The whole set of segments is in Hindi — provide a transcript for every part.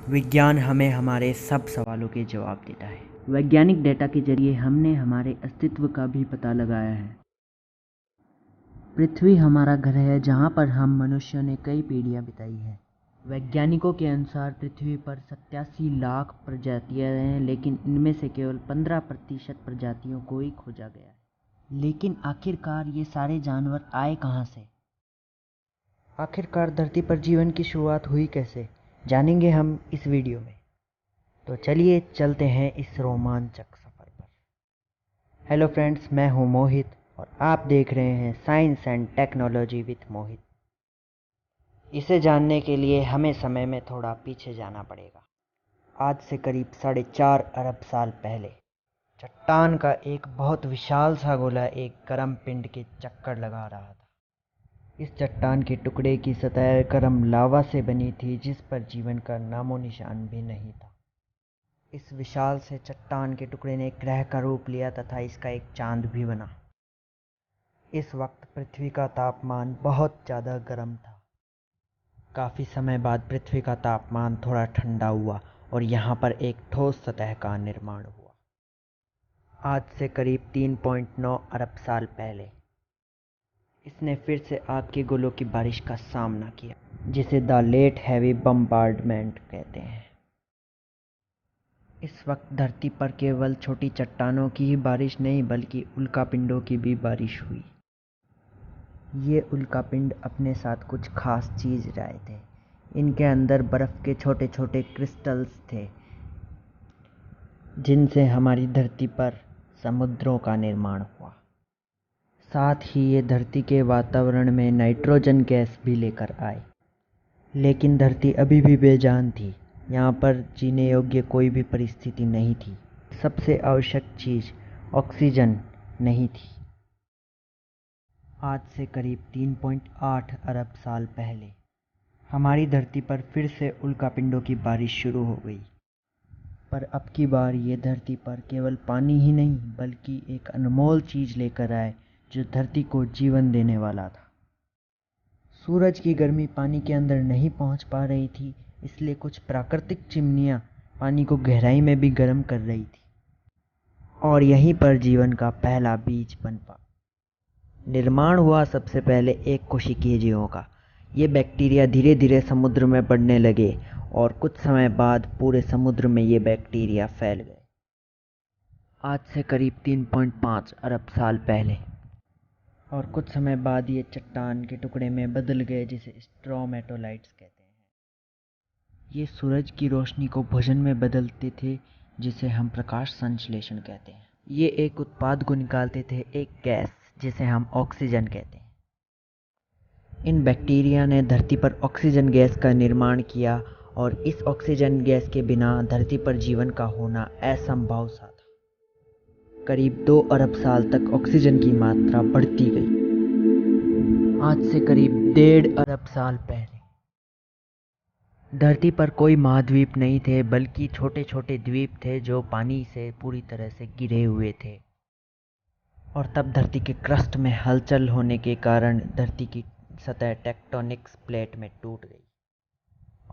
विज्ञान हमें हमारे सब सवालों के जवाब देता है। वैज्ञानिक डेटा के जरिए हमने हमारे अस्तित्व का भी पता लगाया है। पृथ्वी हमारा घर है जहाँ पर हम मनुष्यों ने कई पीढ़ियाँ बिताई हैं। वैज्ञानिकों के अनुसार पृथ्वी पर 87 लाख प्रजातियाँ हैं, लेकिन इनमें से केवल 15% प्रजातियों को ही खोजा गया है। लेकिन आखिरकार ये सारे जानवर आए कहाँ से? आखिरकार धरती पर जीवन की शुरुआत हुई कैसे, जानेंगे हम इस वीडियो में। तो चलिए चलते हैं इस रोमांचक सफ़र पर। हेलो फ्रेंड्स, मैं हूं मोहित और आप देख रहे हैं साइंस एंड टेक्नोलॉजी विथ मोहित। इसे जानने के लिए हमें समय में थोड़ा पीछे जाना पड़ेगा। आज से करीब 4.5 अरब साल पहले चट्टान का एक बहुत विशाल सा गोला एक गर्म पिंड के चक्कर लगा रहा था। इस चट्टान के टुकड़े की सतह गर्म लावा से बनी थी, जिस पर जीवन का नामो निशान भी नहीं था। इस विशाल से चट्टान के टुकड़े ने एक ग्रह का रूप लिया तथा इसका एक चांद भी बना। इस वक्त पृथ्वी का तापमान बहुत ज़्यादा गर्म था। काफ़ी समय बाद पृथ्वी का तापमान थोड़ा ठंडा हुआ और यहाँ पर एक ठोस सतह का निर्माण हुआ। आज से करीब 3.9 अरब साल पहले इसने फिर से आग के गोलों की बारिश का सामना किया, जिसे द लेट हैवी बम्बार्डमेंट कहते हैं। इस वक्त धरती पर केवल छोटी चट्टानों की ही बारिश नहीं, बल्कि उल्कापिंडों की भी बारिश हुई। ये उल्कापिंड अपने साथ कुछ खास चीज़ लाए थे। इनके अंदर बर्फ़ के छोटे छोटे क्रिस्टल्स थे, जिनसे हमारी धरती पर समुद्रों का निर्माण हुआ। साथ ही ये धरती के वातावरण में नाइट्रोजन गैस भी लेकर आए। लेकिन धरती अभी भी बेजान थी। यहाँ पर जीने योग्य कोई भी परिस्थिति नहीं थी। सबसे आवश्यक चीज़ ऑक्सीजन नहीं थी। आज से करीब 3.8 अरब साल पहले हमारी धरती पर फिर से उल्कापिंडों की बारिश शुरू हो गई। पर अब की बार ये धरती पर केवल पानी ही नहीं, बल्कि एक अनमोल चीज़ लेकर आए जो धरती को जीवन देने वाला था। सूरज की गर्मी पानी के अंदर नहीं पहुंच पा रही थी, इसलिए कुछ प्राकृतिक चिमनियाँ पानी को गहराई में भी गर्म कर रही थी। और यहीं पर जीवन का पहला बीज पनपा। निर्माण हुआ सबसे पहले एक कोशिकीय जीवों का। ये बैक्टीरिया धीरे धीरे समुद्र में बढ़ने लगे और कुछ समय बाद पूरे समुद्र में ये बैक्टीरिया फैल गए। आज से करीब 3.5 अरब साल पहले और कुछ समय बाद ये चट्टान के टुकड़े में बदल गए, जिसे स्ट्रोमेटोलाइट्स कहते हैं। ये सूरज की रोशनी को भोजन में बदलते थे, जिसे हम प्रकाश संश्लेषण कहते हैं। ये एक उत्पाद को निकालते थे, एक गैस जिसे हम ऑक्सीजन कहते हैं। इन बैक्टीरिया ने धरती पर ऑक्सीजन गैस का निर्माण किया और इस ऑक्सीजन गैस के बिना धरती पर जीवन का होना असंभव सा था। करीब 2 अरब साल तक ऑक्सीजन की मात्रा बढ़ती गई। आज से करीब 1.5 अरब साल पहले धरती पर कोई महाद्वीप नहीं थे, बल्कि छोटे छोटे द्वीप थे जो पानी से पूरी तरह से घिरे हुए थे। और तब धरती के क्रस्ट में हलचल होने के कारण धरती की सतह टेक्टोनिक्स प्लेट में टूट गई।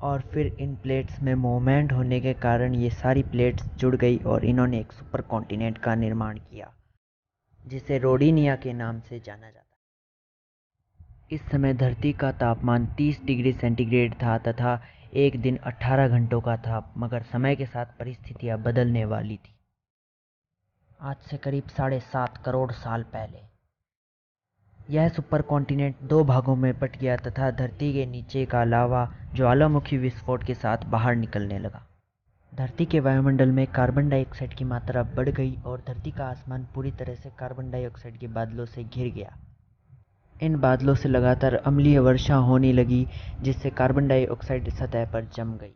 और फिर इन प्लेट्स में मूवमेंट होने के कारण ये सारी प्लेट्स जुड़ गई और इन्होंने एक सुपर कॉन्टिनेंट का निर्माण किया, जिसे रोडिनिया के नाम से जाना जाता है। इस समय धरती का तापमान 30 डिग्री सेंटीग्रेड था तथा एक दिन 18 घंटों का था, मगर समय के साथ परिस्थितियां बदलने वाली थी। आज से करीब 7.5 करोड़ साल पहले यह सुपर कॉन्टिनेंट 2 भागों में बट गया तथा धरती के नीचे का लावा ज्वालामुखी विस्फोट के साथ बाहर निकलने लगा। धरती के वायुमंडल में कार्बन डाइऑक्साइड की मात्रा बढ़ गई और धरती का आसमान पूरी तरह से कार्बन डाइऑक्साइड के बादलों से घिर गया। इन बादलों से लगातार अम्लीय वर्षा होने लगी, जिससे कार्बन डाइऑक्साइड सतह पर जम गई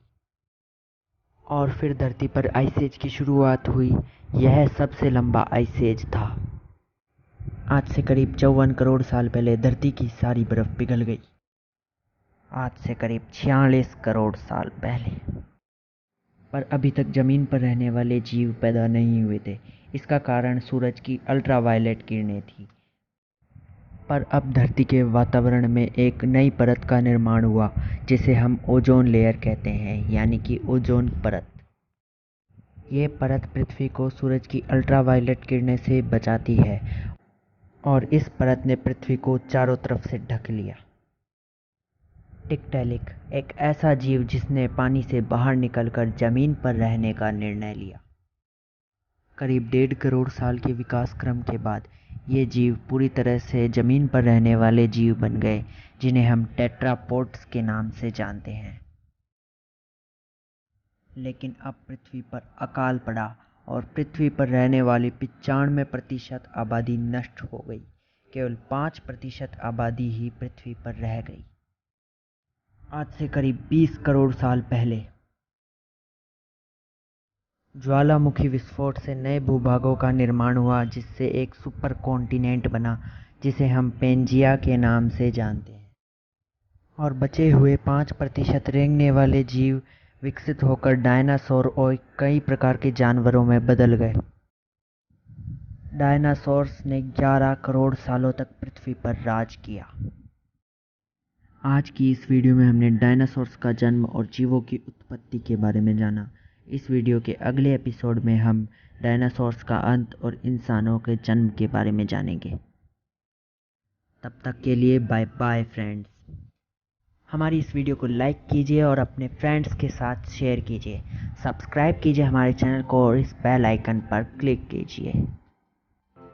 और फिर धरती पर आइस एज की शुरुआत हुई। यह सबसे लंबा आइस एज था। आज से करीब 54 करोड़ साल पहले धरती की सारी बर्फ पिघल गई। आज से करीब 46 करोड़ साल पहले पर अभी तक जमीन पर रहने वाले जीव पैदा नहीं हुए थे। इसका कारण सूरज की अल्ट्रावायलेट किरणें थी। पर अब धरती के वातावरण में एक नई परत का निर्माण हुआ जिसे हम ओजोन लेयर कहते हैं, यानी कि ओजोन परत। ये परत पृथ्वी को सूरज की अल्ट्रावायलेट किरणें से बचाती है और इस परत ने पृथ्वी को चारों तरफ से ढक लिया। टिकटैलिक एक ऐसा जीव जिसने पानी से बाहर निकलकर जमीन पर रहने का निर्णय लिया। करीब 1.5 करोड़ साल के विकास क्रम के बाद ये जीव पूरी तरह से जमीन पर रहने वाले जीव बन गए, जिन्हें हम टेट्रापोड्स के नाम से जानते हैं। लेकिन अब पृथ्वी पर अकाल पड़ा और पृथ्वी पर रहने वाली 95% आबादी नष्ट हो गई। केवल 5% आबादी ही पृथ्वी पर रह गई। आज से करीब 20 करोड़ साल पहले ज्वालामुखी विस्फोट से नए भूभागों का निर्माण हुआ, जिससे एक सुपर कॉन्टिनेंट बना जिसे हम पेंजिया के नाम से जानते हैं। और बचे हुए 5% रेंगने वाले जीव विकसित होकर डायनासोर और कई प्रकार के जानवरों में बदल गए। डायनासोर्स ने 11 करोड़ सालों तक पृथ्वी पर राज किया। आज की इस वीडियो में हमने डायनासोर्स का जन्म और जीवों की उत्पत्ति के बारे में जाना। इस वीडियो के अगले एपिसोड में हम डायनासोर्स का अंत और इंसानों के जन्म के बारे में जानेंगे। तब तक के लिए बाय बाय फ्रेंड्स। हमारी इस वीडियो को लाइक कीजिए और अपने फ्रेंड्स के साथ शेयर कीजिए। सब्सक्राइब कीजिए हमारे चैनल को और इस बेल आइकन पर क्लिक कीजिए।